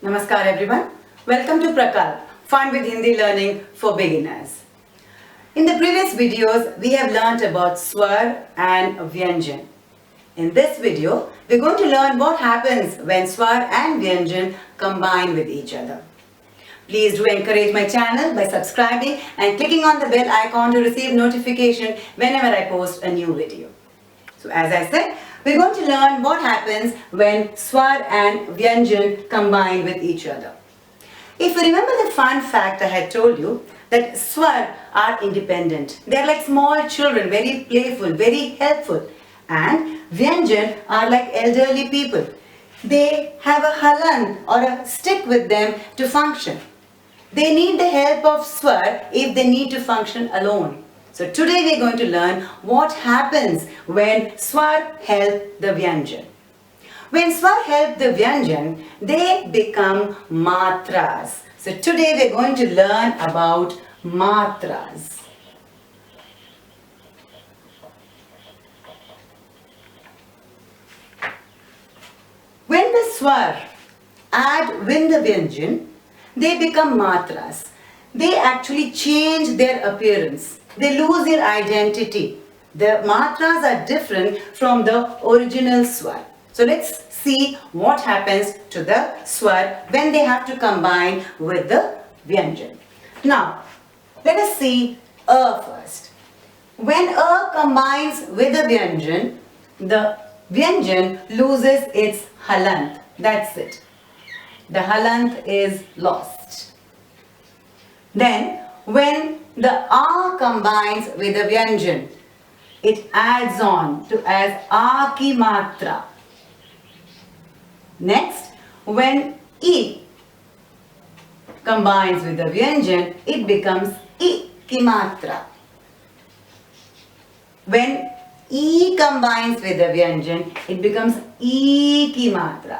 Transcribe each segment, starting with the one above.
Namaskar everyone. Welcome to Prakalp, Fun with Hindi Learning for Beginners. In the previous videos, we have learnt about Swar and Vyanjan. In this video, we're going to learn what happens when Swar and Vyanjan combine with each other. Please do encourage my channel by subscribing and clicking on the bell icon to receive notification whenever I post a new video. So as I said, we're going to learn what happens when Swar and Vyanjan combine with each other. If you remember the fun fact I had told you, that Swar are independent. They are like small children, very playful, very helpful. And Vyanjan are like elderly people. They have a halant or a stick with them to function. They need the help of Swar if they need to function alone. So today we are going to learn what happens when Swar help the Vyanjan. When Swar help the Vyanjan, they become matras. So today we are going to learn about matras. When the Swar add with the Vyanjan, they become matras. They actually change their appearance. They lose their identity. The matras are different from the original Swar. So let's see what happens to the Swar when they have to combine with the Vyanjan. Now, let us see A first. When A combines with the Vyanjan loses its halant. That's it. The halant is lost. Then, when the A combines with the Vyanjan, it adds on to as A ki matra. Next, when E combines with the Vyanjan, it becomes I ki matra. When E combines with the Vyanjan, it becomes I ki matra.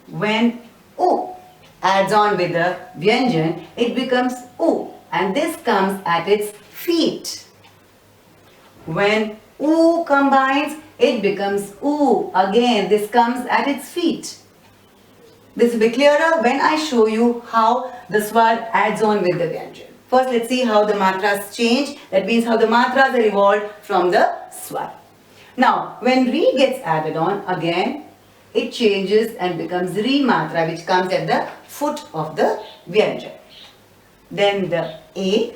When U adds on with the Vyanjan, it becomes U, and this comes at its feet. When U combines, it becomes U. Again, this comes at its feet. This will be clearer when I show you how the Swar adds on with the Vyanjan. First, let's see how the matras change. That means how the matras are evolved from the Swar. Now, when Re gets added on, again, it changes and becomes Re matra, which comes at the foot of the Vyanjan. Then the A,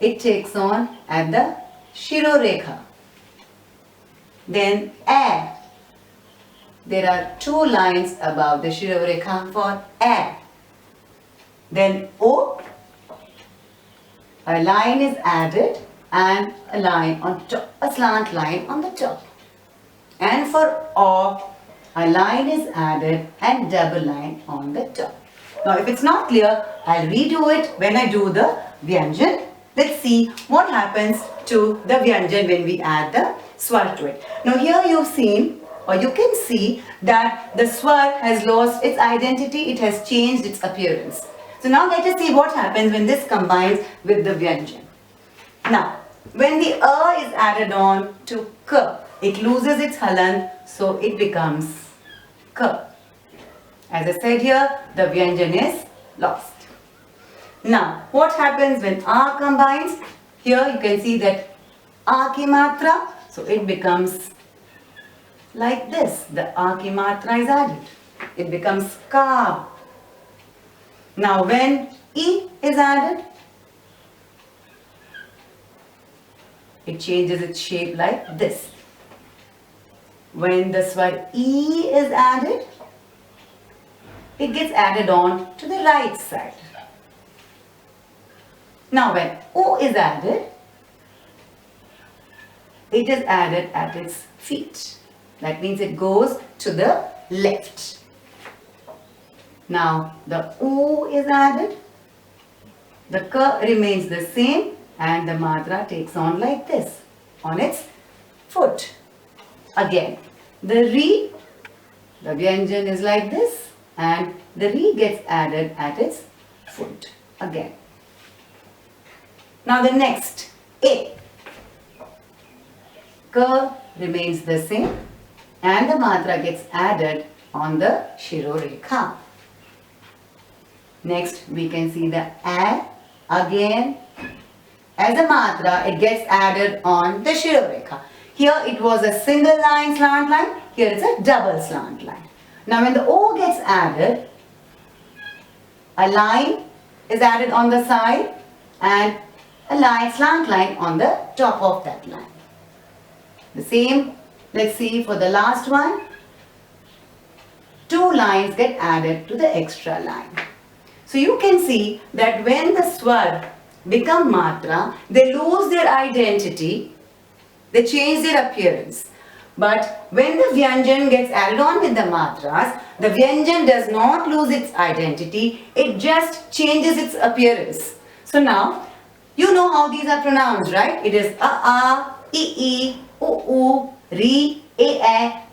it takes on at the Shirorekha. Then A. There are two lines above the Shirorekha for A. Then O, a line is added and a line on top, a slant line on the top. And for O, a line is added and double line on the top. Now if it's not clear, I'll redo it when I do the Vyanjan. Let's see what happens to the Vyanjan when we add the Swar to it. Now here you've seen, or you can see that the Swar has lost its identity, it has changed its appearance. So now let us see what happens when this combines with the Vyanjan. Now, when the A is added on to K, it loses its halant, so it becomes K. As I said here, the Vyanjan is lost. Now, what happens when A combines? Here you can see that A ki matra, so it becomes like this. The A ki matra is added. It becomes Ka. Now, when E is added, it changes its shape like this. When the Swar E is added, it gets added on to the right side. Now when O is added, it is added at its feet. That means it goes to the left. Now the U is added, the K remains the same and the matra takes on like this, on its foot. Again, the Re, the Vyanjan is like this and the Re gets added at its foot again. Now the next, A. K remains the same and the matra gets added on the Shirorekha. Next, we can see the A. Again, as a matra, it gets added on the Shirorekha. Here it was a single line, slant line. Here it's a double slant line. Now when the O gets added, a line is added on the side and a line, slant line on the top of that line. The same, let's see for the last one. Two lines get added to the extra line. So you can see that when the swar become matra, they lose their identity, they change their appearance. But when the vyanjan gets added on with the matras, the vyanjan does not lose its identity, it just changes its appearance. So now, you know how these are pronounced, right? It is a, e, u, ri, e,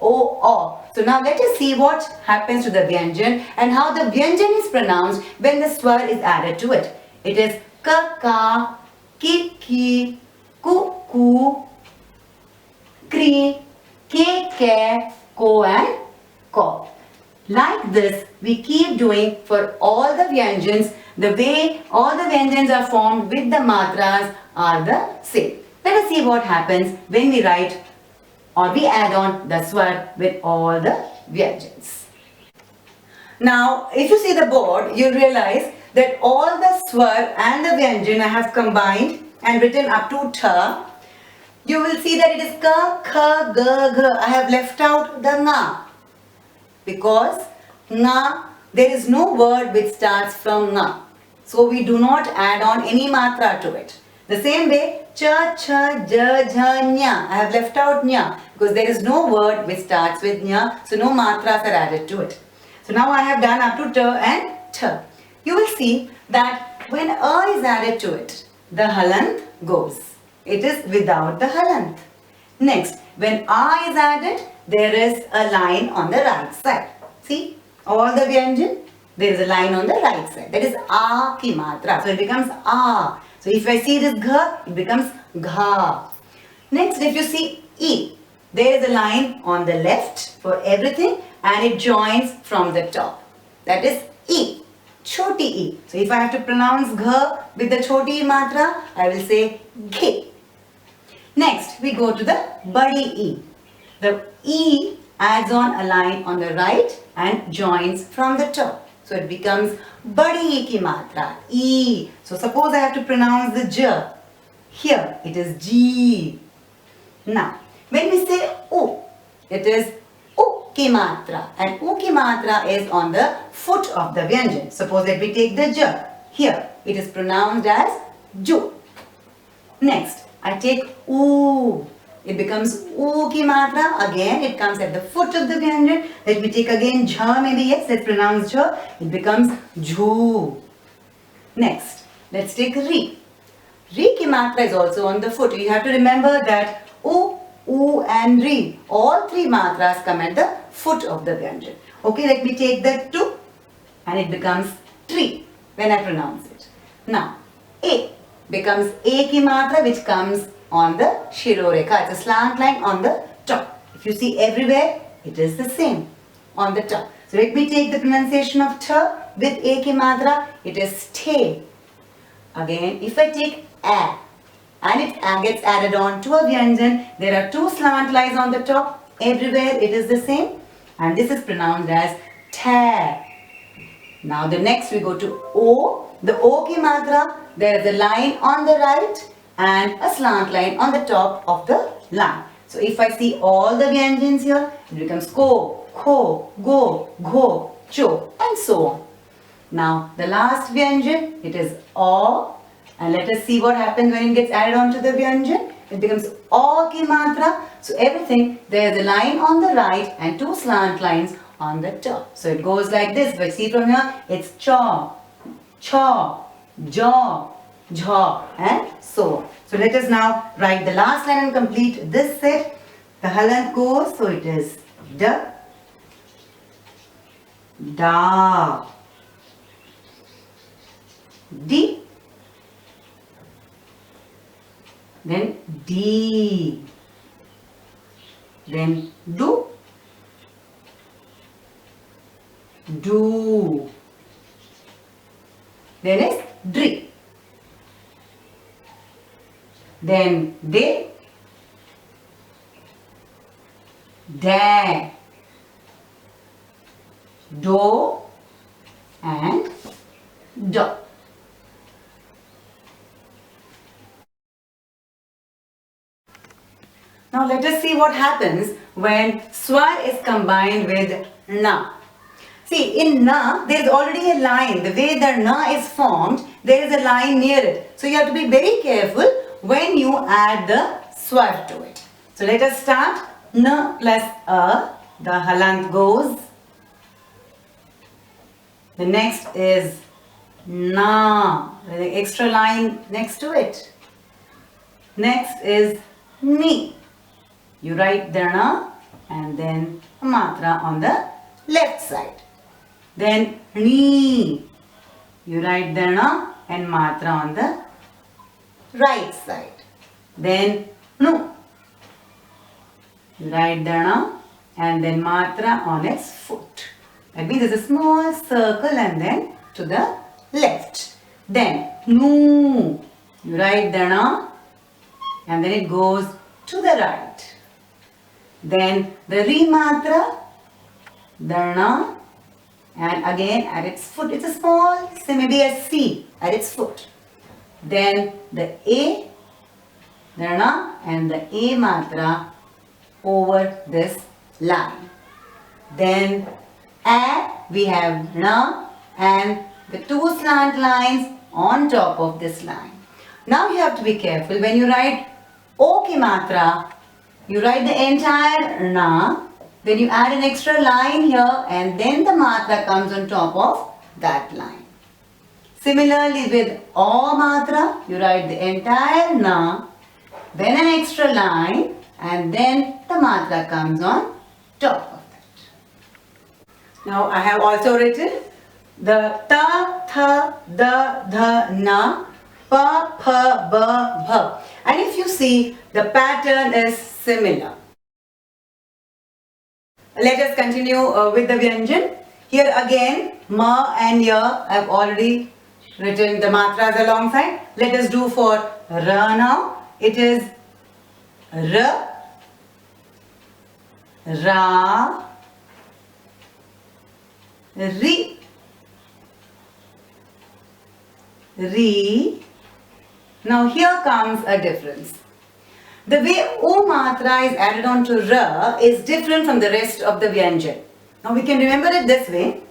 o. So now let us see what happens to the vyanjan and how the vyanjan is pronounced when the swar is added to it. It is ka, ki, ku, kri, ke, ko and ko. Like this, we keep doing for all the vyanjans. The way all the vyanjans are formed with the matras are the same. Let us see what happens when we write or we add on the swar with all the vyanjans. Now, if you see the board, you realize that all the swar and the vyanjan I have combined and written up to tha. You will see that it is ka, kha, ga, gha. I have left out the nga because nga, there is no word which starts from nga. So we do not add on any matra to it. The same way, cha, cha, ja, jha, nya. I have left out nya because there is no word which starts with nya. So no matras are added to it. So now I have done up to ta and tha. You will see that when a is added to it, the halant goes. It is without the halant. Next, when a is added, there is a line on the right side. See, all the vyanjan, there is a line on the right side. That is a ki matra. So it becomes a. So if I see this gha, it becomes gha. Next, if you see e, there is a line on the left for everything and it joins from the top. That is e, choti e. So if I have to pronounce gha with the choti e matra, I will say ghe. Next, we go to the badi e. The e adds on a line on the right and joins from the top. So it becomes badi e ki matra, e. So suppose I have to pronounce the j. Here it is g. Now, when we say u, it is u ki matra. And u ki matra is on the foot of the vyanjan. Suppose that we take the j. Here it is pronounced as ju. Next, I take oo. It becomes oo ki matra. Again, it comes at the foot of the vyanjan. Let me take again jha, maybe yes, let's pronounce jha. It becomes jhu. Next, let's take ri. Ri ki matra is also on the foot. You have to remember that oo and ri, all three matras come at the foot of the vyanjan. Okay, let me take that tu and it becomes tri when I pronounce it. Now, a becomes a ki matra which comes on the Shirorekha. It's a slant line on the top. If you see everywhere, it is the same on the top. So let me take the pronunciation of tha with a ki matra. It is te. Again, if I take a and it gets added on to a vyanjan, there are two slant lines on the top. Everywhere it is the same. And this is pronounced as ta. Now the next we go to o. The o ki matra, there is a line on the right and a slant line on the top of the line. So if I see all the vyanjans here, it becomes ko, kho, go, gho, cho and so on. Now the last vyanjan, it is o, and let us see what happens when it gets added on to the vyanjan. It becomes o ki matra. So everything, there is a line on the right and two slant lines on the top. So it goes like this. If I see from here, it's cha, cha, jaw, jaw and so on. So let us now write the last line and complete this set. The halant goes, so it is da, da, di, then di, then do, do. Then is dri. Then de, da, do and do. Now let us see what happens when swar is combined with na. See, in na, there is already a line. The way the na is formed, there is a line near it. So you have to be very careful when you add the swar to it. So let us start. Na plus a, the halant goes. The next is na, the extra line next to it. Next is ni. You write the na and then matra on the left side. Then ni. You write the na and matra on the right side. Then nu. You write the na and then matra on its foot. That means there's a small circle and then to the left. Then nu. You write the na and then it goes to the right. Then the re matra, dana, and again at its foot. It's a small, say maybe a C at its foot. Then the A, dana, and the A matra over this line. Then at we have na and the two slant lines on top of this line. Now you have to be careful when you write O ki matra. You write the entire na, then you add an extra line here and then the matra comes on top of that line. Similarly with O matra, you write the entire na, then an extra line and then the matra comes on top of that. Now I have also written the ta, tha, da, dha, na, pa, pha, ba, bha. And if you see, the pattern is similar. Let us continue with the Vyanjan. Here again, ma and ya, I have already written the matras alongside. Let us do for ra now. It is ra, ra, ri, ri. Now here comes a difference. The way O matra is added on to ra is different from the rest of the Vyanjan. Now we can remember it this way,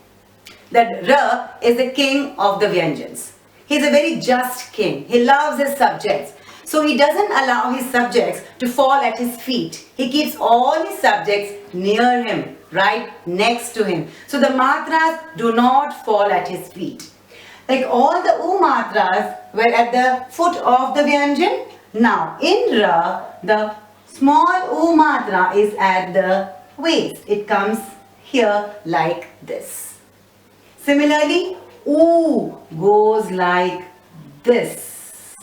that ra is the king of the Vyanjans. He is a very just king. He loves his subjects. So he doesn't allow his subjects to fall at his feet. He keeps all his subjects near him, right next to him. So the matras do not fall at his feet. Like all the U matras were at the foot of the Vyanjan. Now in Ra, the small U matra is at the waist. It comes here like this. Similarly, U goes like this.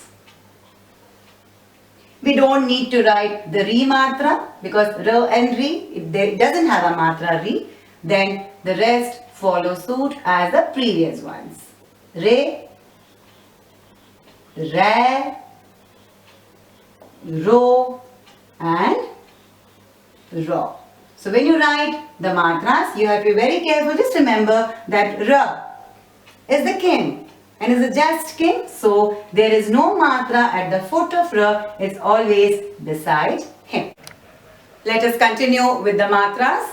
We don't need to write the Ri matra because Ra and Ri, it doesn't have a matra Ri. Then the rest follow suit as the previous ones. Re, Ra, Ro and Ro. So when you write the matras, you have to be very careful. Just remember that Ra is the king and is a just king. So there is no matra at the foot of Ra. It's always beside him. Let us continue with the matras.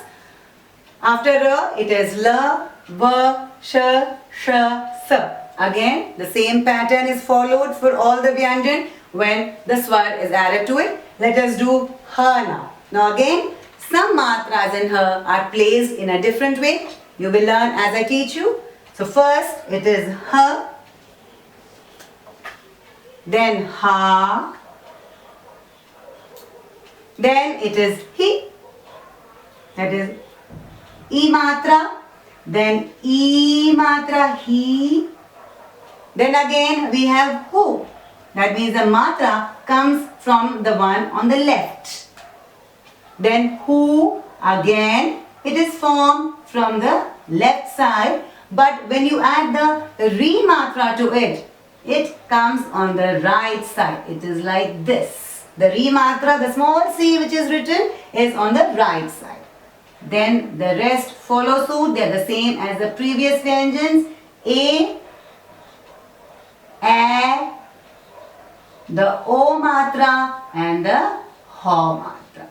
After Ra, it is La, Va, Sha, Sha, Sa. Again, the same pattern is followed for all the Vyanjan when the swar is added to it. Let us do Ha now. Now again, some matras in Ha are placed in a different way. You will learn as I teach you. So first it is Ha, then Ha, then it is Hi, that is E matra, then E matra Hi, then again we have Hu. That means the matra comes from the one on the left. Then Hu, again it is formed from the left side, but when you add the re matra to it, it comes on the right side. It is like this. The re matra, the small c which is written, is on the right side. Then the rest follow suit. They are the same as the previous Vyanjans. A, the O matra and the Ho matra.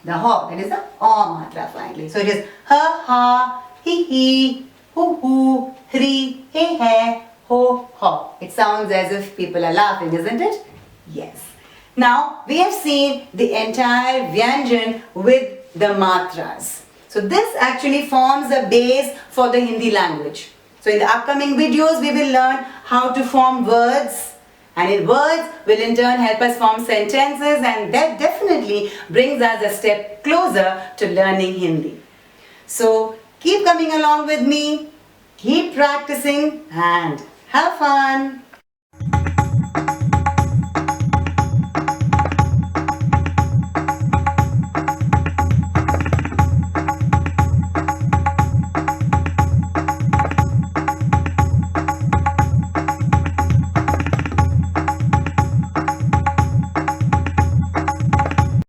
The Ho, that is the O matra finally. So it is ha, ha, he, hu, hri, he, ho, ho. It sounds as if people are laughing, isn't it? Yes. Now we have seen the entire Vyanjan with the matras. So this actually forms a base for the Hindi language. So in the upcoming videos we will learn how to form words, and in words will in turn help us form sentences, and that definitely brings us a step closer to learning Hindi. So keep coming along with me, keep practicing and have fun.